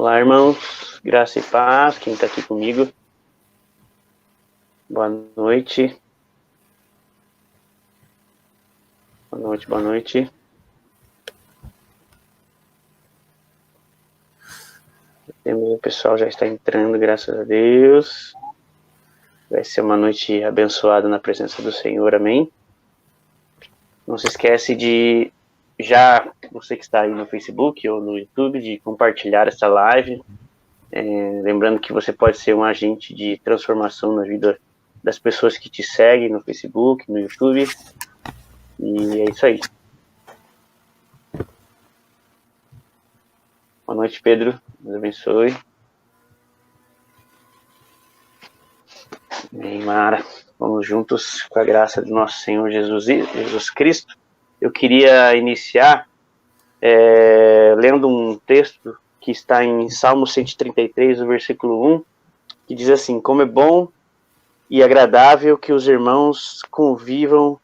Olá, irmãos, graça e paz, quem está aqui comigo, boa noite, boa noite. O pessoal já está entrando, graças a Deus, vai ser uma noite abençoada na presença do Senhor, amém? Não se esquece de, você que está aí no Facebook ou no YouTube, de compartilhar essa live, lembrando que você pode ser um agente de transformação na vida das pessoas que te seguem no Facebook, no YouTube, e é isso aí. Boa noite, Pedro, Deus abençoe. Amém, Mara. Vamos juntos com a graça do nosso Senhor Jesus Cristo. Eu queria iniciar lendo um texto que está em Salmo 133, o versículo 1, que diz assim: como é bom e agradável que os irmãos convivam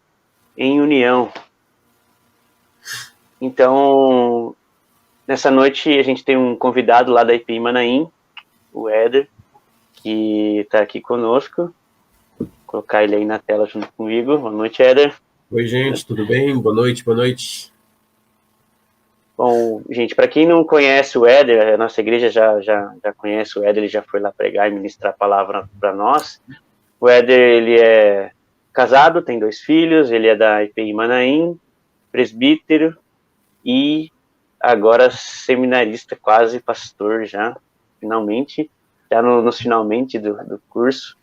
em união. Então, nessa noite a gente tem um convidado lá da IPI Manaim, o Éder, que está aqui conosco. Vou colocar ele aí na tela junto comigo. Boa noite, Éder. Oi, gente, tudo bem? Boa noite, boa noite. Bom, gente, para quem não conhece o Éder, a nossa igreja já conhece o Éder, ele já foi lá pregar e ministrar a palavra para nós. O Éder, ele é casado, tem 2 filhos, ele é da IPI Manaim, presbítero e agora seminarista, quase pastor já, finalmente, já nos finalmente do curso.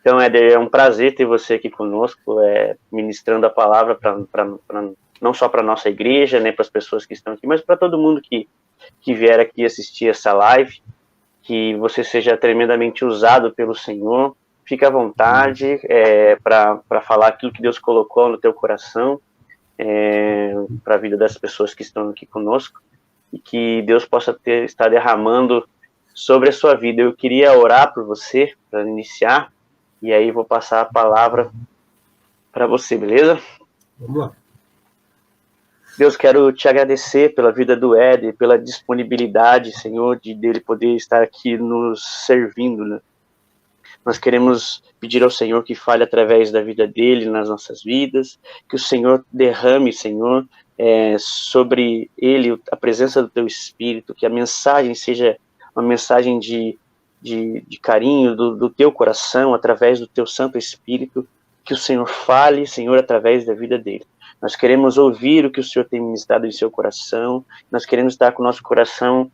Então, Éder, é um prazer ter você aqui conosco, ministrando a palavra para não só para a nossa igreja, né, para as pessoas que estão aqui, mas para todo mundo que vier aqui assistir essa live, que você seja tremendamente usado pelo Senhor. Fica à vontade para falar aquilo que Deus colocou no teu coração, para a vida das pessoas que estão aqui conosco, e que Deus possa estar derramando sobre a sua vida. Eu queria orar por você, para iniciar, e aí vou passar a palavra para você, beleza? Vamos lá. Deus, quero te agradecer pela vida do Éder, pela disponibilidade, Senhor, dele poder estar aqui nos servindo, né? Nós queremos pedir ao Senhor que fale através da vida dele nas nossas vidas, que o Senhor derrame, Senhor, sobre ele a presença do teu Espírito, que a mensagem seja uma mensagem de carinho do teu coração, através do teu Santo Espírito, que o Senhor fale, Senhor, através da vida dele. Nós queremos ouvir o que o Senhor tem ministrado em seu coração, nós queremos estar com o nosso coração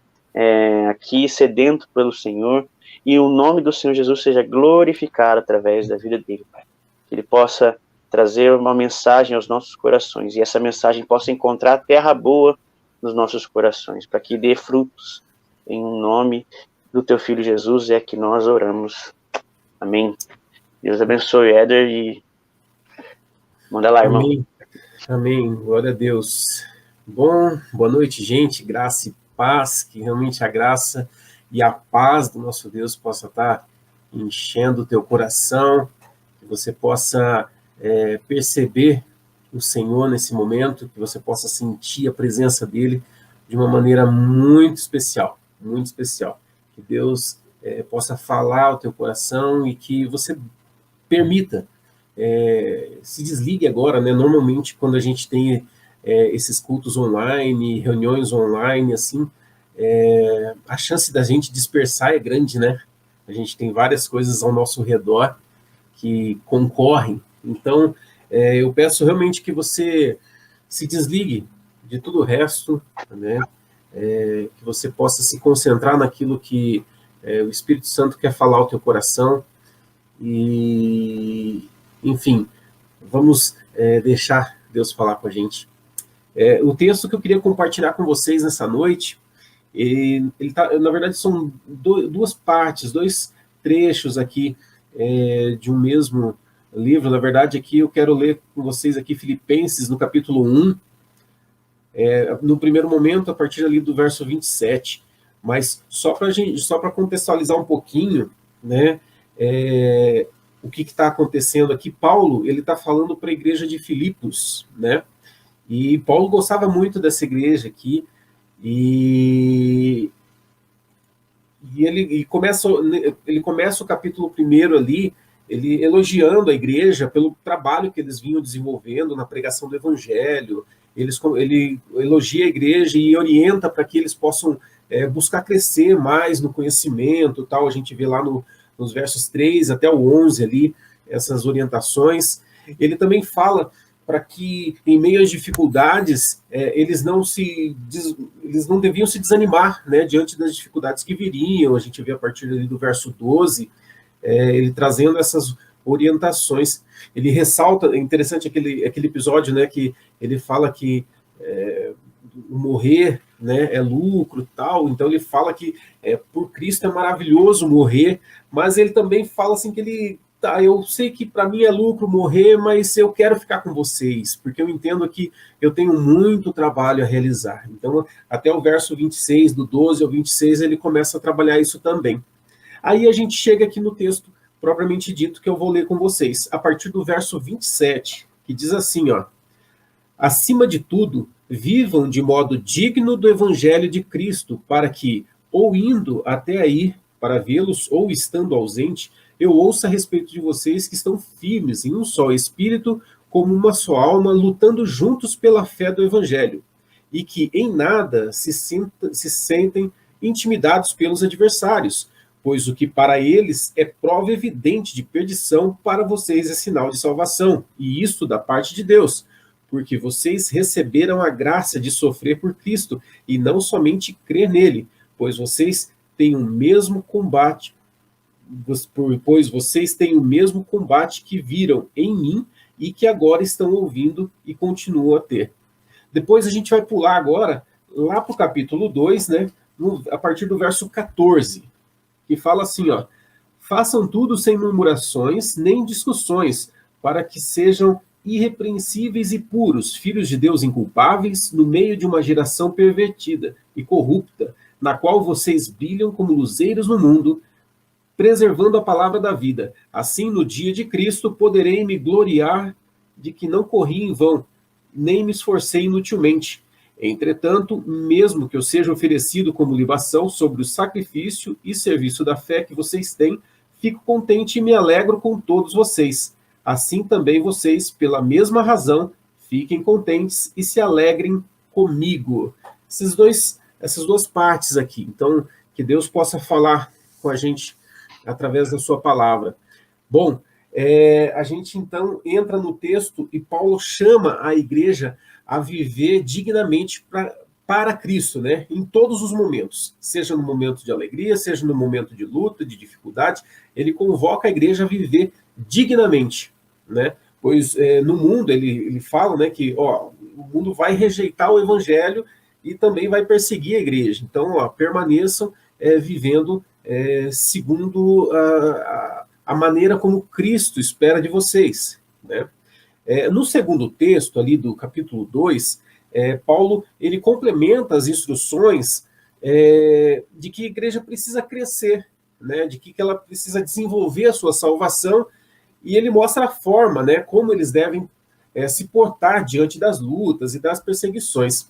aqui sedento pelo Senhor, e o nome do Senhor Jesus seja glorificado através da vida dele, Pai. Que ele possa trazer uma mensagem aos nossos corações, e essa mensagem possa encontrar terra boa nos nossos corações, para que dê frutos. Em nome do teu Filho Jesus é que nós oramos. Amém. Deus abençoe, Éder, e manda lá, irmão. Amém. Amém. Glória a Deus. Bom, boa noite, gente. Graça e paz, que realmente a graça e a paz do nosso Deus possa estar enchendo o teu coração, que você possa perceber o Senhor nesse momento, que você possa sentir a presença dele de uma maneira muito especial, muito especial. Que Deus possa falar ao teu coração e que você permita, se desligue agora, né? Normalmente, quando a gente tem esses cultos online, reuniões online, assim, a chance da gente dispersar é grande, né? A gente tem várias coisas ao nosso redor que concorrem. Então, eu peço realmente que você se desligue de tudo o resto, né? Que você possa se concentrar naquilo que o Espírito Santo quer falar ao teu coração. E, enfim, vamos deixar Deus falar com a gente. O texto que eu queria compartilhar com vocês nessa noite, ele tá, na verdade, são duas partes, 2 trechos aqui de um mesmo livro. Na verdade, aqui eu quero ler com vocês aqui Filipenses, no capítulo 1, no primeiro momento, a partir ali do verso 27. Mas só para contextualizar um pouquinho, né, o que está acontecendo aqui. Paulo, ele está falando para a igreja de Filipos, né? E Paulo gostava muito dessa igreja aqui, e E ele começa o capítulo primeiro ali, ele elogiando a igreja pelo trabalho que eles vinham desenvolvendo na pregação do evangelho. Ele elogia a igreja e orienta para que eles possam buscar crescer mais no conhecimento, tal. A gente vê lá nos versos 3 até o 11 ali, essas orientações. Ele também fala para que, em meio às dificuldades, eles não deviam se desanimar, né, diante das dificuldades que viriam. A gente vê a partir ali do verso 12, ele trazendo essas orientações. Ele ressalta, é interessante aquele episódio, né, que ele fala que o morrer, né, é lucro, tal. Então ele fala que por Cristo é maravilhoso morrer, mas ele também fala assim que eu sei que para mim é lucro morrer, mas eu quero ficar com vocês, porque eu entendo que eu tenho muito trabalho a realizar. Então, até o verso 26, do 12 ao 26, ele começa a trabalhar isso também. Aí a gente chega aqui no texto propriamente dito, que eu vou ler com vocês, a partir do verso 27, que diz assim, ó: acima de tudo, vivam de modo digno do evangelho de Cristo, para que, ou indo até aí para vê-los, ou estando ausente, eu ouço a respeito de vocês que estão firmes em um só espírito, como uma só alma, lutando juntos pela fé do evangelho, e que em nada se sentem intimidados pelos adversários, pois o que para eles é prova evidente de perdição, para vocês é sinal de salvação, e isto da parte de Deus, porque vocês receberam a graça de sofrer por Cristo, e não somente crer nele, pois vocês têm o mesmo combate, que viram em mim e que agora estão ouvindo e continuam a ter. Depois a gente vai pular agora lá para o capítulo 2, né, a partir do verso 14, que fala assim, ó: façam tudo sem murmurações nem discussões, para que sejam irrepreensíveis e puros, filhos de Deus inculpáveis, no meio de uma geração pervertida e corrupta, na qual vocês brilham como luzeiros no mundo, preservando a palavra da vida. Assim, no dia de Cristo, poderei me gloriar de que não corri em vão, nem me esforcei inutilmente. Entretanto, mesmo que eu seja oferecido como libação sobre o sacrifício e serviço da fé que vocês têm, fico contente e me alegro com todos vocês. Assim também vocês, pela mesma razão, fiquem contentes e se alegrem comigo. Essas duas partes aqui. Então, que Deus possa falar com a gente através da sua palavra. Bom, a gente então entra no texto e Paulo chama a igreja a viver dignamente para Cristo, né? Em todos os momentos, seja no momento de alegria, seja no momento de luta, de dificuldade, ele convoca a igreja a viver dignamente, né? Pois no mundo, ele fala, né, que o mundo vai rejeitar o evangelho e também vai perseguir a igreja. Então, permaneçam vivendo segundo a maneira como Cristo espera de vocês, né? No segundo texto, ali do capítulo 2, Paulo ele complementa as instruções de que a igreja precisa crescer, né? De que ela precisa desenvolver a sua salvação, e ele mostra a forma, né, como eles devem se portar diante das lutas e das perseguições.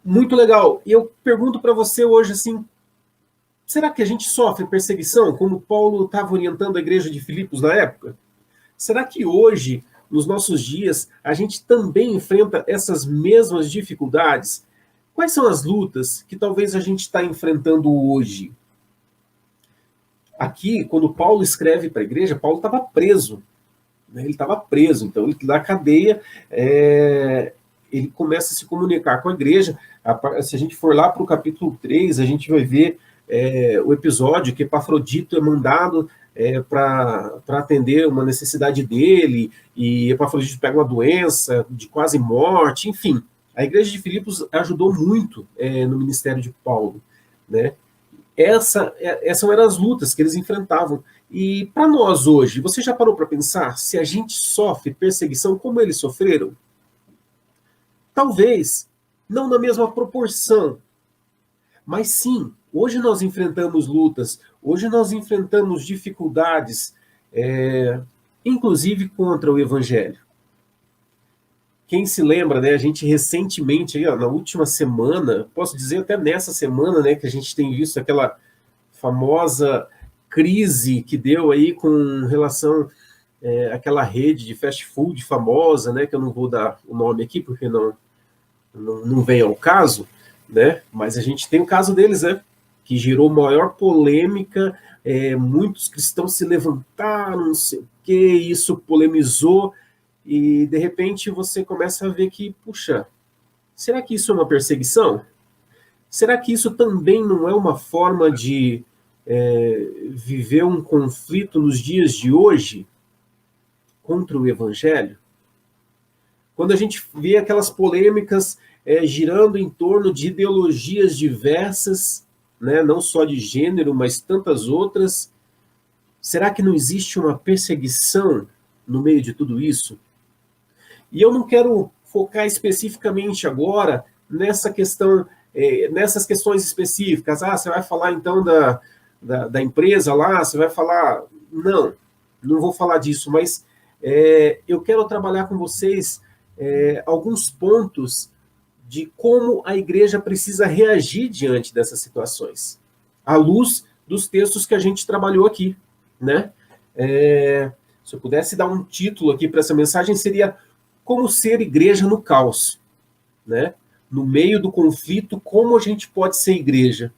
Muito legal. E eu pergunto para você hoje, assim, será que a gente sofre perseguição, como Paulo estava orientando a igreja de Filipos na época? Será que hoje, nos nossos dias, a gente também enfrenta essas mesmas dificuldades? Quais são as lutas que talvez a gente está enfrentando hoje? Aqui, quando Paulo escreve para a igreja, Paulo estava preso. Né? Ele estava preso, então ele na cadeia, ele começa a se comunicar com a igreja. Se a gente for lá para o capítulo 3, a gente vai ver o episódio que Epafrodito é mandado para atender uma necessidade dele, e Epafrodito pega uma doença de quase morte, enfim. A igreja de Filipos ajudou muito no ministério de Paulo, né? Essas eram as lutas que eles enfrentavam. E para nós hoje, você já parou para pensar se a gente sofre perseguição como eles sofreram? Talvez não na mesma proporção, mas sim, hoje nós enfrentamos lutas, hoje nós enfrentamos dificuldades, inclusive contra o Evangelho. Quem se lembra, né, a gente recentemente, aí, na última semana, posso dizer até nessa semana, né, que a gente tem visto aquela famosa crise que deu aí com relação àquela rede de fast food famosa, né, que eu não vou dar o nome aqui porque não vem ao caso, né, mas a gente tem o caso deles, né, que gerou maior polêmica, muitos cristãos se levantaram, não sei o que, isso polemizou, e de repente você começa a ver que, puxa, será que isso é uma perseguição? Será que isso também não é uma forma de viver um conflito nos dias de hoje contra o Evangelho? Quando a gente vê aquelas polêmicas girando em torno de ideologias diversas, né, não só de gênero, mas tantas outras, será que não existe uma perseguição no meio de tudo isso? E eu não quero focar especificamente agora nessa questão, nessas questões específicas. Ah, você vai falar então da empresa lá, você vai falar... Não vou falar disso, mas eu quero trabalhar com vocês alguns pontos de como a igreja precisa reagir diante dessas situações, à luz dos textos que a gente trabalhou aqui, né? Se eu pudesse dar um título aqui para essa mensagem, seria Como Ser Igreja no Caos, né? No meio do conflito, como a gente pode ser igreja?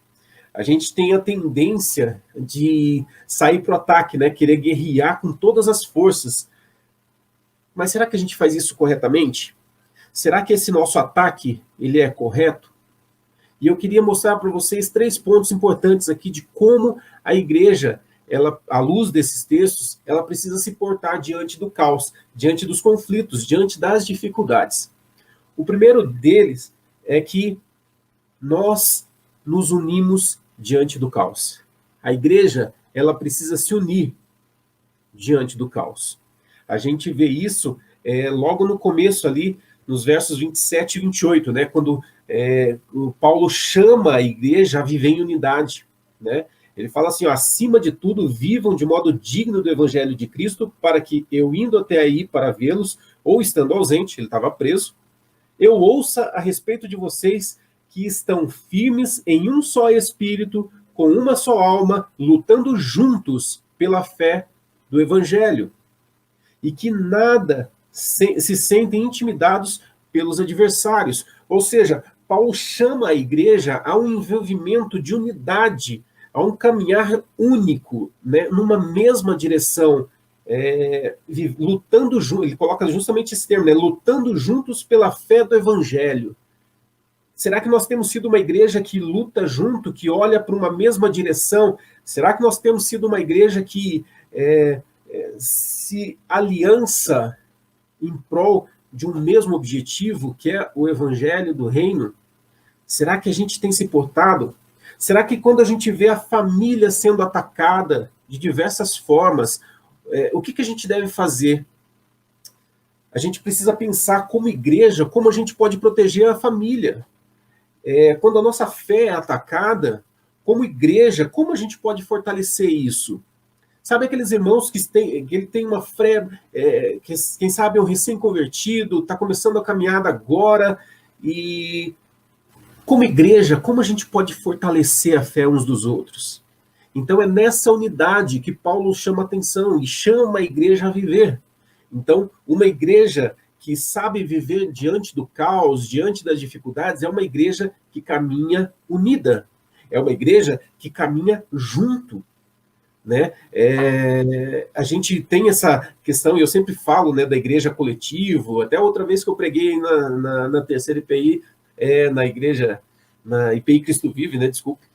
A gente tem a tendência de sair para o ataque, né? Querer guerrear com todas as forças. Mas será que a gente faz isso corretamente? Será que esse nosso ataque ele é correto? E eu queria mostrar para vocês 3 pontos importantes aqui de como a igreja, ela, à luz desses textos, ela precisa se portar diante do caos, diante dos conflitos, diante das dificuldades. O primeiro deles é que nós nos unimos diante do caos. A igreja, ela precisa se unir diante do caos. A gente vê isso logo no começo ali, nos versos 27 e 28, né, quando o Paulo chama a igreja a viver em unidade, né? Ele fala assim, ó, acima de tudo, vivam de modo digno do evangelho de Cristo, para que eu indo até aí para vê-los, ou estando ausente, ele estava preso, eu ouça a respeito de vocês que estão firmes em um só espírito, com uma só alma, lutando juntos pela fé do evangelho, e que nada se sentem intimidados pelos adversários. Ou seja, Paulo chama a igreja a um envolvimento de unidade, a um caminhar único, né, numa mesma direção, lutando juntos, ele coloca justamente esse termo, né, lutando juntos pela fé do evangelho. Será que nós temos sido uma igreja que luta junto, que olha para uma mesma direção? Será que nós temos sido uma igreja que se aliança em prol de um mesmo objetivo, que é o evangelho do reino? Será que a gente tem se portado? Será que quando a gente vê a família sendo atacada de diversas formas, o que a gente deve fazer? A gente precisa pensar como igreja, como a gente pode proteger a família. Quando a nossa fé é atacada, como igreja, como a gente pode fortalecer isso? Sabe aqueles irmãos que ele tem uma fé, que quem sabe é um recém-convertido, está começando a caminhada agora, e como igreja, como a gente pode fortalecer a fé uns dos outros? Então é nessa unidade que Paulo chama atenção e chama a igreja a viver. Então, uma igreja que sabe viver diante do caos, diante das dificuldades, é uma igreja que caminha unida. É uma igreja que caminha junto. Né? A gente tem essa questão, e eu sempre falo, né, da igreja coletivo, até outra vez que eu preguei na terceira IPI, na igreja, na IPI Cristo Vive, né, desculpe,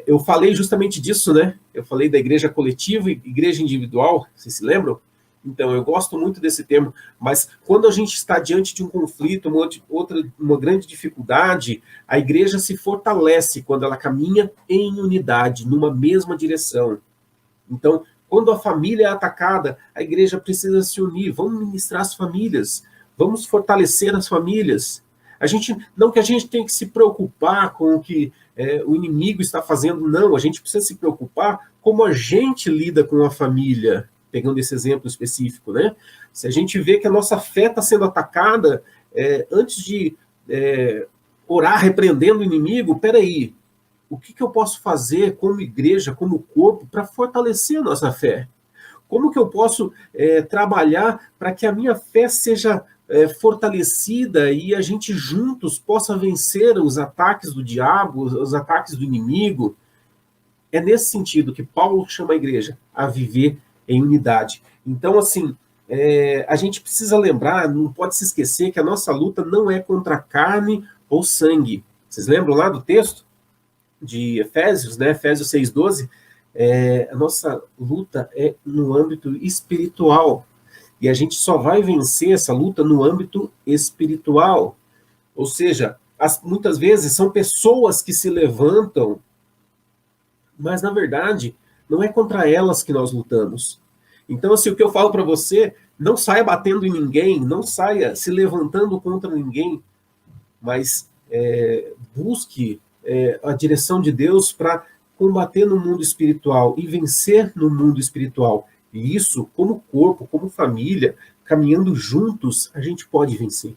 eu falei justamente disso, né? Eu falei da igreja coletiva e igreja individual, vocês se lembram? Então, eu gosto muito desse termo, mas quando a gente está diante de um conflito, uma grande dificuldade, a igreja se fortalece quando ela caminha em unidade, numa mesma direção. Então, quando a família é atacada, a igreja precisa se unir. Vamos ministrar as famílias, vamos fortalecer as famílias. Não que a gente tenha que se preocupar com o que o inimigo está fazendo, não. A gente precisa se preocupar como a gente lida com a família, pegando esse exemplo específico, né? Se a gente vê que a nossa fé está sendo atacada, antes de orar repreendendo o inimigo, peraí, o que eu posso fazer como igreja, como corpo, para fortalecer a nossa fé? Como que eu posso trabalhar para que a minha fé seja fortalecida e a gente juntos possa vencer os ataques do diabo, os ataques do inimigo? É nesse sentido que Paulo chama a igreja a viver em unidade. Então, assim, a gente precisa lembrar, não pode se esquecer que a nossa luta não é contra carne ou sangue. Vocês lembram lá do texto de Efésios, né? Efésios 6,12? A nossa luta é no âmbito espiritual. E a gente só vai vencer essa luta no âmbito espiritual. Ou seja, muitas vezes são pessoas que se levantam, mas na verdade não é contra elas que nós lutamos. Então, assim, o que eu falo para você, não saia batendo em ninguém, não saia se levantando contra ninguém, mas busque a direção de Deus para combater no mundo espiritual e vencer no mundo espiritual. E isso, como corpo, como família, caminhando juntos, a gente pode vencer.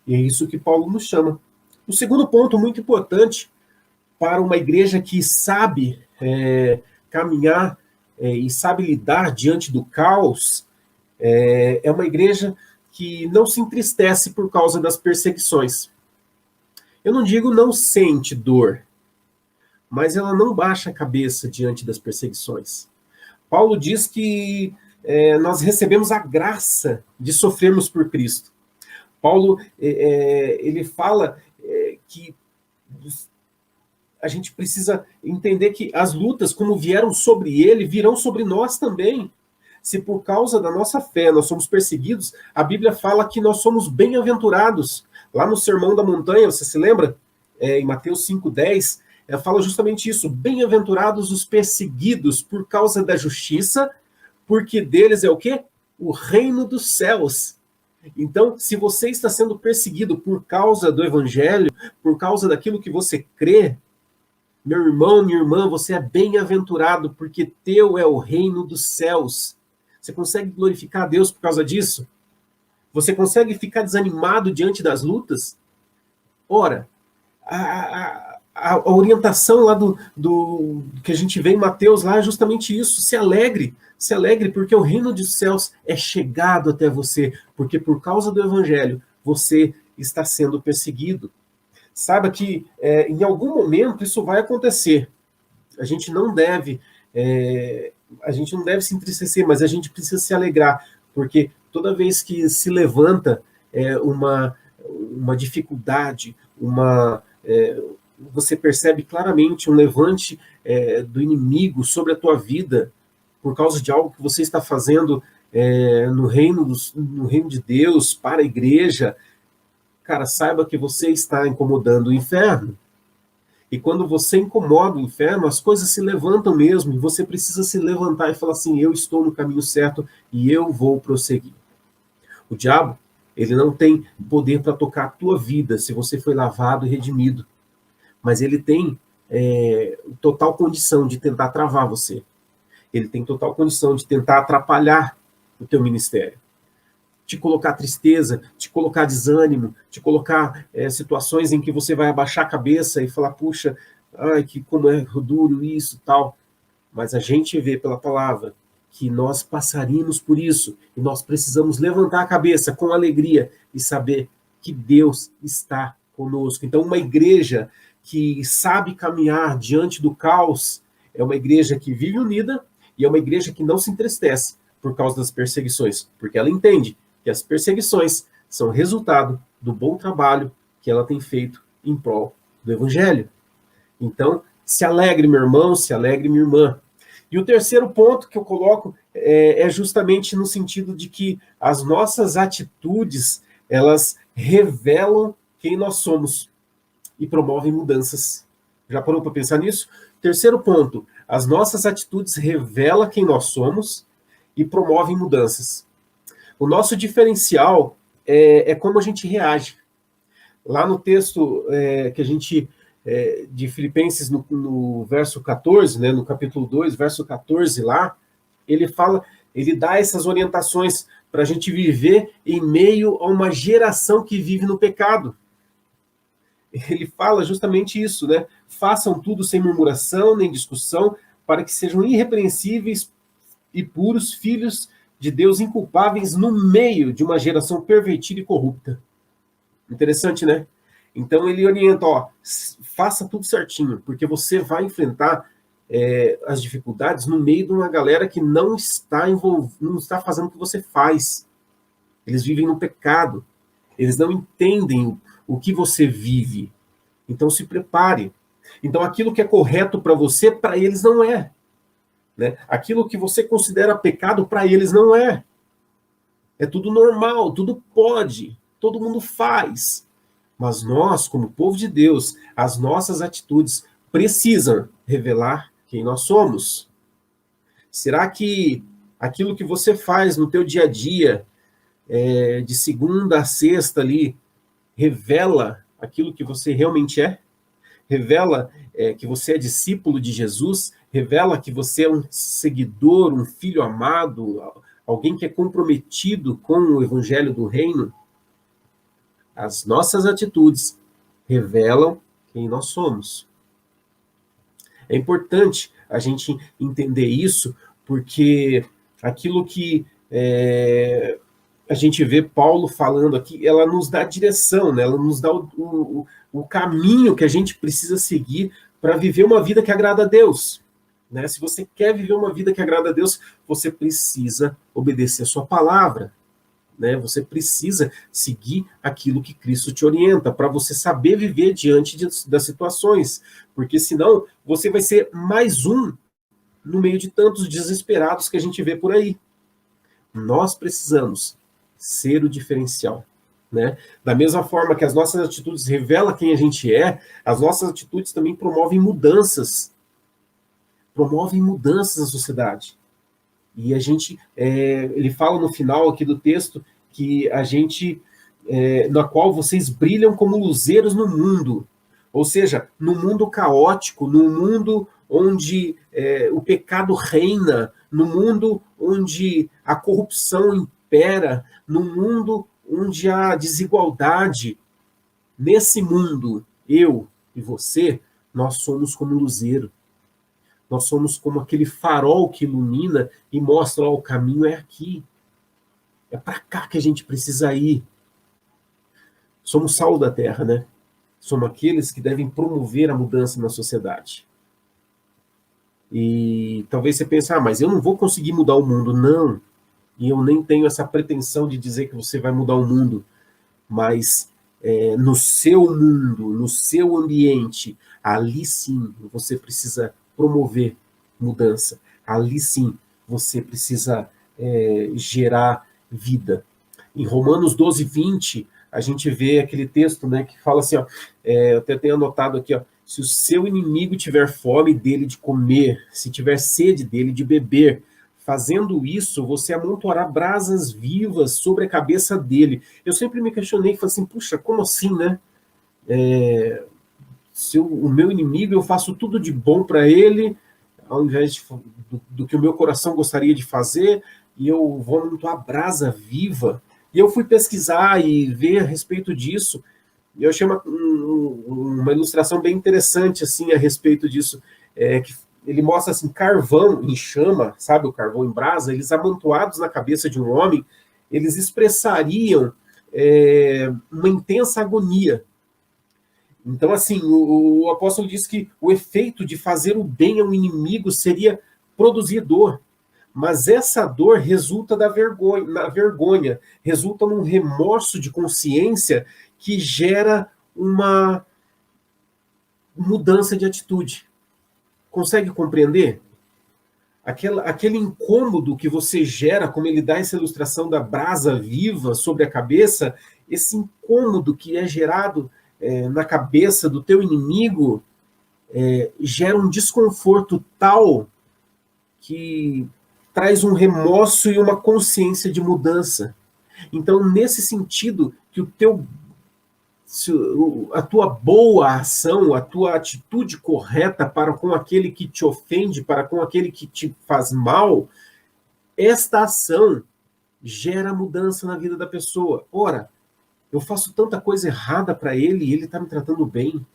E é isso que Paulo nos chama. O segundo ponto muito importante para uma igreja que sabe caminhar e sabe lidar diante do caos, é uma igreja que não se entristece por causa das perseguições. Eu não digo não sente dor, mas ela não baixa a cabeça diante das perseguições. Paulo diz que nós recebemos a graça de sofrermos por Cristo. Paulo ele fala que a gente precisa entender que as lutas, como vieram sobre ele, virão sobre nós também. Se por causa da nossa fé nós somos perseguidos, a Bíblia fala que nós somos bem-aventurados. Lá no Sermão da Montanha, você se lembra? Em Mateus 5,10, fala justamente isso. Bem-aventurados os perseguidos por causa da justiça, porque deles é o quê? O reino dos céus. Então, se você está sendo perseguido por causa do evangelho, por causa daquilo que você crê, meu irmão, minha irmã, você é bem-aventurado, porque teu é o reino dos céus. Você consegue glorificar a Deus por causa disso? Você consegue ficar desanimado diante das lutas? Ora, a orientação lá do que a gente vê em Mateus lá é justamente isso. Se alegre, porque o reino dos céus é chegado até você, porque por causa do evangelho você está sendo perseguido. Saiba que em algum momento isso vai acontecer. A gente não deve se entristecer, mas a gente precisa se alegrar, porque toda vez que se levanta uma dificuldade, você percebe claramente um levante do inimigo sobre a tua vida, por causa de algo que você está fazendo no reino de Deus, para a igreja, cara, saiba que você está incomodando o inferno. E quando você incomoda o inferno, as coisas se levantam mesmo, e você precisa se levantar e falar assim, eu estou no caminho certo e eu vou prosseguir. O diabo, ele não tem poder para tocar a tua vida se você foi lavado e redimido. Mas ele tem total condição de tentar travar você. Ele tem total condição de tentar atrapalhar o teu ministério. Te colocar tristeza, te colocar desânimo, te colocar situações em que você vai abaixar a cabeça e falar, puxa, como é duro isso, tal. Mas a gente vê pela palavra que nós passaríamos por isso e nós precisamos levantar a cabeça com alegria e saber que Deus está conosco. Então, uma igreja que sabe caminhar diante do caos é uma igreja que vive unida e é uma igreja que não se entristece por causa das perseguições, porque ela entende que as perseguições são resultado do bom trabalho que ela tem feito em prol do evangelho. Então, se alegre, meu irmão, se alegre, minha irmã. E o terceiro ponto que eu coloco é justamente no sentido de que as nossas atitudes, elas revelam quem nós somos e promovem mudanças. Já parou para pensar nisso? Terceiro ponto, as nossas atitudes revelam quem nós somos e promovem mudanças. O nosso diferencial é como a gente reage. Lá no texto que a gente de Filipenses, no verso 14, né, no capítulo 2, verso 14 lá, ele dá essas orientações para a gente viver em meio a uma geração que vive no pecado. ele fala justamente isso, né? Façam tudo sem murmuração nem discussão, para que sejam irrepreensíveis e puros filhos de Deus, inculpáveis no meio de uma geração pervertida e corrupta. Interessante, né? Então ele orienta, ó, faça tudo certinho, porque você vai enfrentar as dificuldades no meio de uma galera que não está não está fazendo o que você faz. Eles vivem no pecado. Eles não entendem o que você vive. Então se prepare. Então aquilo que é correto para você, para eles não é. Né? Aquilo que você considera pecado, para eles não é. É tudo normal, tudo pode, todo mundo faz. Mas nós, como povo de Deus, as nossas atitudes precisam revelar quem nós somos. Será que aquilo que você faz no teu dia a dia, de segunda a sexta ali, revela aquilo que você realmente é? Revela que você é discípulo de Jesus? Revela que você é um seguidor, um filho amado, alguém que é comprometido com o evangelho do reino? As nossas atitudes revelam quem nós somos. É importante a gente entender isso, porque aquilo que a gente vê Paulo falando aqui, ela nos dá direção, né? Ela nos dá o caminho que a gente precisa seguir para viver uma vida que agrada a Deus. Né? Se você quer viver uma vida que agrada a Deus, você precisa obedecer a sua palavra. Né? Você precisa seguir aquilo que Cristo te orienta, para você saber viver diante das situações. Porque senão você vai ser mais um no meio de tantos desesperados que a gente vê por aí. Nós precisamos ser o diferencial. Né? Da mesma forma que as nossas atitudes revelam quem a gente é, as nossas atitudes também promovem mudanças. Promovem mudanças na sociedade. E a gente, ele fala no final aqui do texto que a gente, na qual vocês brilham como luzeiros no mundo. Ou seja, no mundo caótico, no mundo onde o pecado reina, no mundo onde a corrupção impera, no mundo onde há desigualdade. Nesse mundo, eu e você, nós somos como luzeiro. Nós somos como aquele farol que ilumina e mostra, ó, o caminho é aqui. É para cá que a gente precisa ir. Somos sal da terra, né? Somos aqueles que devem promover a mudança na sociedade. E talvez você pense, mas eu não vou conseguir mudar o mundo. Não. E eu nem tenho essa pretensão de dizer que você vai mudar o mundo. Mas no seu mundo, no seu ambiente, ali sim você precisa promover mudança. Ali sim você precisa gerar vida. Em Romanos 12, 20, a gente vê aquele texto, né, que fala assim, ó, eu até tenho anotado aqui, ó, se o seu inimigo tiver fome, dele de comer, se tiver sede, dele de beber. Fazendo isso, você amontoará brasas vivas sobre a cabeça dele. Eu sempre me questionei, falei assim, puxa, como assim, né? Se o meu inimigo, eu faço tudo de bom para ele, ao invés do que o meu coração gostaria de fazer, e eu vou amontoar brasa viva. E eu fui pesquisar e ver a respeito disso, e eu achei uma ilustração bem interessante assim, a respeito disso, que ele mostra assim, carvão em chama, sabe, o carvão em brasa, eles amontoados na cabeça de um homem, eles expressariam uma intensa agonia. Então, assim, o apóstolo diz que o efeito de fazer o bem ao inimigo seria produzir dor. Mas essa dor resulta na vergonha, resulta num remorso de consciência que gera uma mudança de atitude. Consegue compreender? Aquele incômodo que você gera, como ele dá essa ilustração da brasa viva sobre a cabeça, esse incômodo que é gerado na cabeça do teu inimigo, gera um desconforto tal que traz um remorso e uma consciência de mudança. Então, nesse sentido, que a tua boa ação, a tua atitude correta para com aquele que te ofende, para com aquele que te faz mal, esta ação gera mudança na vida da pessoa. Ora, Eu faço tanta coisa errada para ele e ele está me tratando bem.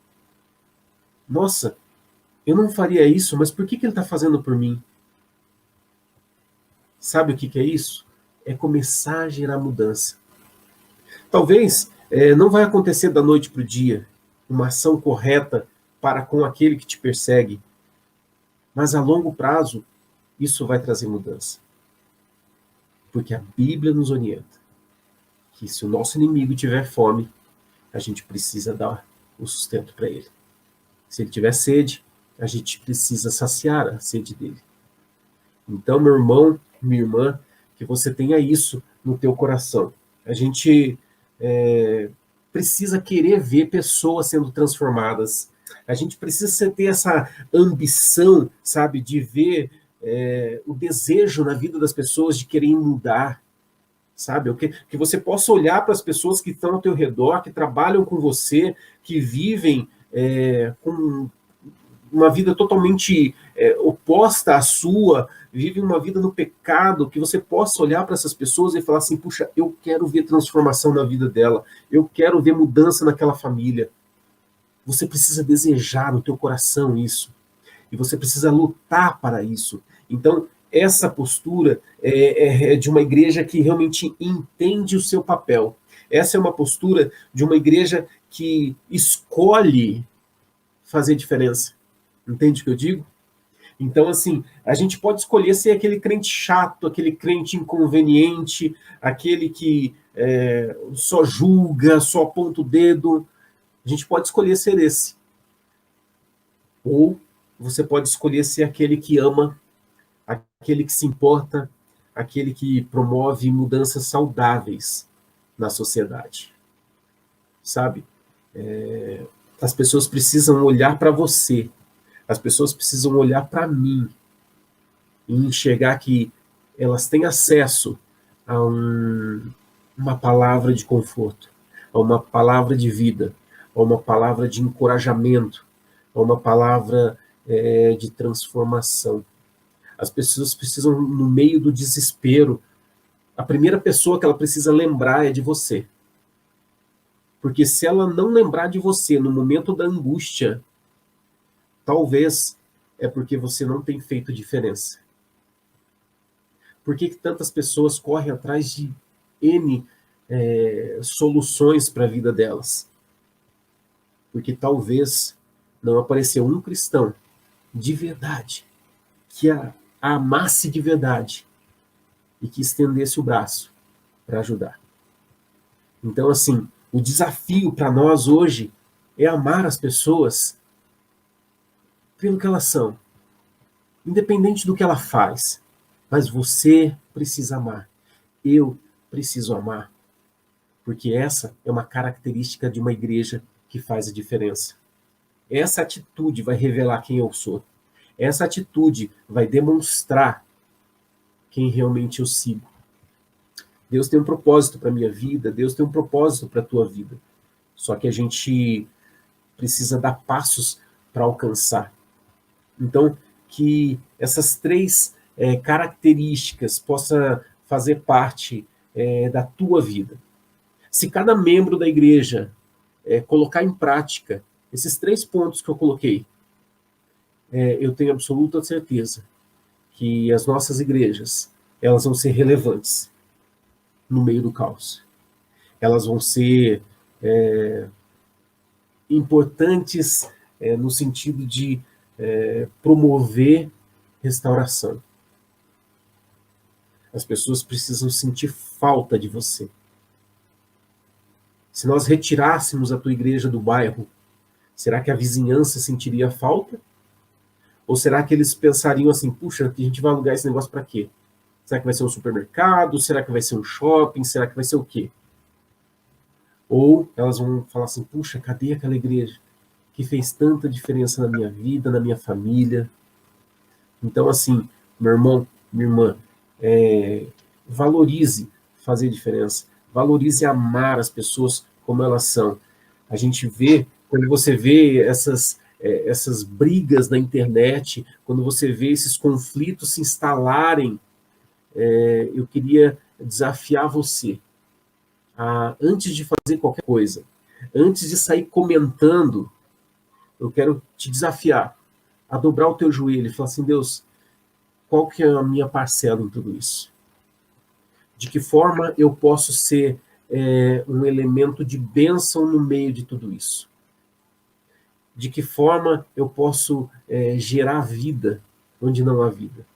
Nossa, eu não faria isso, mas por que ele está fazendo por mim? Sabe o que é isso? É começar a gerar mudança. Talvez não vai acontecer da noite para o dia uma ação correta para com aquele que te persegue, mas a longo prazo isso vai trazer mudança. Porque a Bíblia nos orienta que se o nosso inimigo tiver fome, a gente precisa dar o sustento para ele. Se ele tiver sede, a gente precisa saciar a sede dele. Então, meu irmão, minha irmã, que você tenha isso no teu coração. A gente precisa querer ver pessoas sendo transformadas. A gente precisa ter essa ambição, sabe, de ver o desejo na vida das pessoas de querer mudar, sabe? Que você possa olhar para as pessoas que estão ao teu redor, que trabalham com você, que vivem com uma vida totalmente oposta à sua, vivem uma vida no pecado, que você possa olhar para essas pessoas e falar assim, puxa, eu quero ver transformação na vida dela, eu quero ver mudança naquela família. Você precisa desejar no teu coração isso, e você precisa lutar para isso. Então, essa postura é de uma igreja que realmente entende o seu papel. Essa é uma postura de uma igreja que escolhe fazer diferença. Entende o que eu digo? Então, assim, a gente pode escolher ser aquele crente chato, aquele crente inconveniente, aquele que só julga, só aponta o dedo. A gente pode escolher ser esse. Ou você pode escolher ser aquele que ama, aquele que se importa, aquele que promove mudanças saudáveis na sociedade. Sabe? As pessoas precisam olhar para você. As pessoas precisam olhar para mim e enxergar que elas têm acesso a uma palavra de conforto, a uma palavra de vida, a uma palavra de encorajamento, a uma palavra de transformação. As pessoas precisam, no meio do desespero, a primeira pessoa que ela precisa lembrar é de você. Porque se ela não lembrar de você no momento da angústia, talvez é porque você não tem feito diferença. Por que tantas pessoas correm atrás de N soluções para a vida delas? Porque talvez não apareceu um cristão de verdade que a amasse de verdade e que estendesse o braço para ajudar. Então, assim, o desafio para nós hoje é amar as pessoas pelo que elas são, independente do que ela faz. Mas você precisa amar. Eu preciso amar. Porque essa é uma característica de uma igreja que faz a diferença. Essa atitude vai revelar quem eu sou. Essa atitude vai demonstrar quem realmente eu sigo. Deus tem um propósito para a minha vida, Deus tem um propósito para a tua vida. Só que a gente precisa dar passos para alcançar. Então, que essas três características possam fazer parte da tua vida. Se cada membro da igreja colocar em prática esses 3 pontos que eu coloquei, eu tenho absoluta certeza que as nossas igrejas elas vão ser relevantes no meio do caos. Elas vão ser importantes no sentido de promover restauração. As pessoas precisam sentir falta de você. Se nós retirássemos a tua igreja do bairro, será que a vizinhança sentiria falta? Ou será que eles pensariam assim, puxa, a gente vai alugar esse negócio para quê? Será que vai ser um supermercado? Será que vai ser um shopping? Será que vai ser o quê? Ou elas vão falar assim, puxa, cadê aquela igreja que fez tanta diferença na minha vida, na minha família? Então, assim, meu irmão, minha irmã, valorize fazer diferença. Valorize amar as pessoas como elas são. A gente vê, quando você vê essas brigas na internet, quando você vê esses conflitos se instalarem, eu queria desafiar você antes de fazer qualquer coisa, antes de sair comentando, eu quero te desafiar a dobrar o teu joelho e falar assim, Deus, qual que é a minha parcela em tudo isso? De que forma eu posso ser um elemento de bênção no meio de tudo isso? De que forma eu posso gerar vida onde não há vida?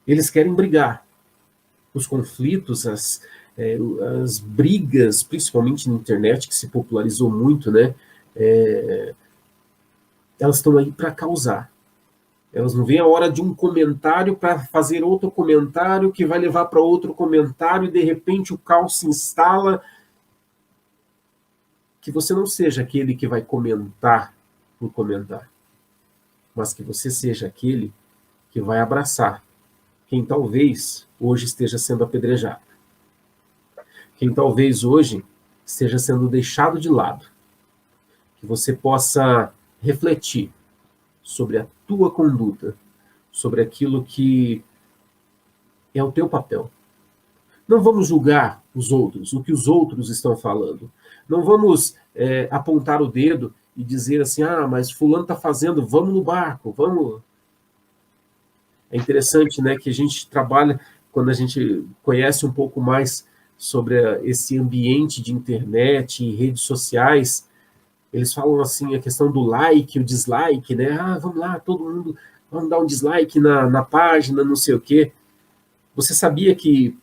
Eles querem brigar. Os conflitos, as brigas, principalmente na internet, que se popularizou muito, né? Elas estão aí para causar. Elas não veem a hora de um comentário para fazer outro comentário que vai levar para outro comentário e de repente o caos se instala. Que você não seja aquele que vai comentar por comentar, mas que você seja aquele que vai abraçar quem talvez hoje esteja sendo apedrejado, quem talvez hoje esteja sendo deixado de lado, que você possa refletir sobre a tua conduta, sobre aquilo que é o teu papel. Não vamos julgar os outros, o que os outros estão falando. Não vamos apontar o dedo e dizer assim, mas fulano está fazendo, vamos no barco, vamos. É interessante, né, que a gente trabalha, quando a gente conhece um pouco mais sobre esse ambiente de internet e redes sociais, eles falam assim, a questão do like, o dislike, né? Vamos lá, todo mundo, vamos dar um dislike na página, não sei o quê. Você sabia que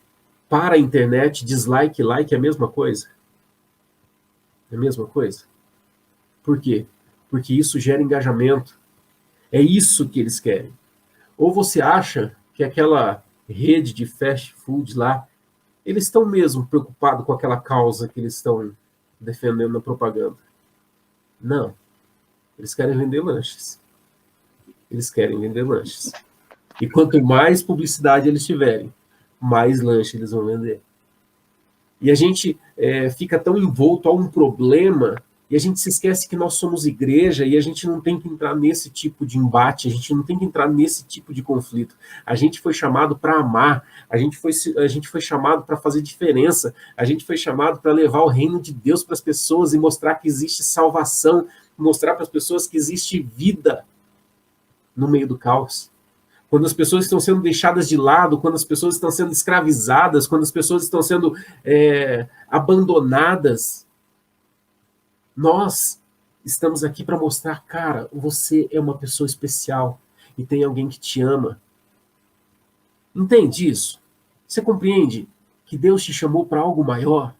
para a internet, dislike e like é a mesma coisa? É a mesma coisa? Por quê? Porque isso gera engajamento. É isso que eles querem. Ou você acha que aquela rede de fast food lá, eles estão mesmo preocupados com aquela causa que eles estão defendendo na propaganda? Não. Eles querem vender lanches. Eles querem vender lanches. E quanto mais publicidade eles tiverem, mais lanche eles vão vender. E a gente fica tão envolto a um problema e a gente se esquece que nós somos igreja e a gente não tem que entrar nesse tipo de embate, a gente não tem que entrar nesse tipo de conflito. A gente foi chamado para amar, a gente foi chamado para fazer diferença, a gente foi chamado para levar o reino de Deus para as pessoas e mostrar que existe salvação, mostrar para as pessoas que existe vida no meio do caos. Quando as pessoas estão sendo deixadas de lado, quando as pessoas estão sendo escravizadas, quando as pessoas estão sendo abandonadas, nós estamos aqui para mostrar, cara, você é uma pessoa especial e tem alguém que te ama. Entende isso? Você compreende que Deus te chamou para algo maior?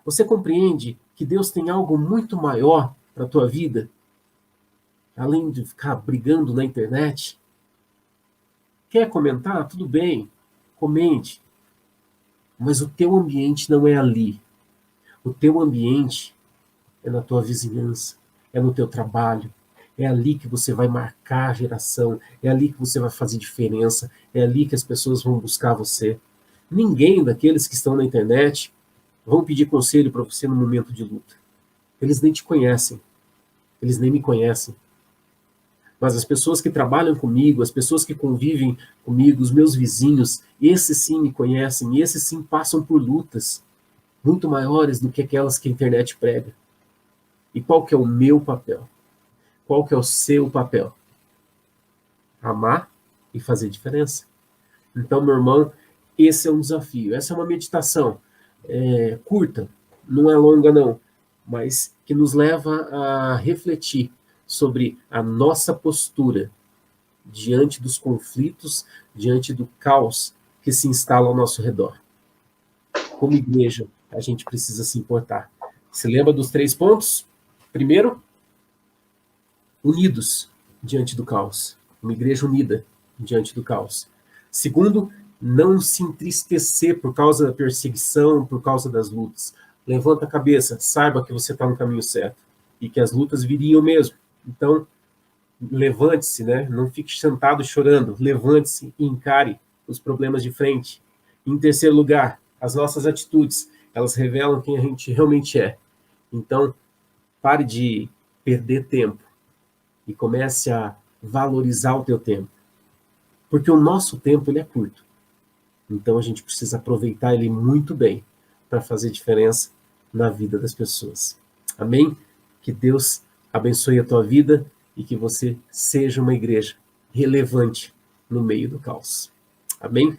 Você compreende que Deus tem algo muito maior para a tua vida? Além de ficar brigando na internet? Quer comentar? Tudo bem, comente. Mas o teu ambiente não é ali. O teu ambiente é na tua vizinhança, é no teu trabalho. É ali que você vai marcar a geração, é ali que você vai fazer diferença, é ali que as pessoas vão buscar você. Ninguém daqueles que estão na internet vão pedir conselho para você no momento de luta. Eles nem te conhecem, eles nem me conhecem. Mas as pessoas que trabalham comigo, as pessoas que convivem comigo, os meus vizinhos, esses sim me conhecem, esses sim passam por lutas muito maiores do que aquelas que a internet prega. E qual que é o meu papel? Qual que é o seu papel? Amar e fazer diferença. Então, meu irmão, esse é um desafio. Essa é uma meditação curta, não é longa não, mas que nos leva a refletir sobre a nossa postura diante dos conflitos, diante do caos que se instala ao nosso redor. Como igreja, a gente precisa se importar. Se lembra dos 3 pontos? Primeiro, unidos diante do caos. Uma igreja unida diante do caos. Segundo, não se entristecer por causa da perseguição, por causa das lutas. Levanta a cabeça, saiba que você está no caminho certo e que as lutas viriam mesmo. Então, levante-se, né? Não fique sentado chorando. Levante-se e encare os problemas de frente. Em terceiro lugar, as nossas atitudes, elas revelam quem a gente realmente é. Então, pare de perder tempo e comece a valorizar o teu tempo. Porque o nosso tempo ele é curto. Então, a gente precisa aproveitar ele muito bem para fazer diferença na vida das pessoas. Amém? Que Deus abençoe a tua vida e que você seja uma igreja relevante no meio do caos. Amém?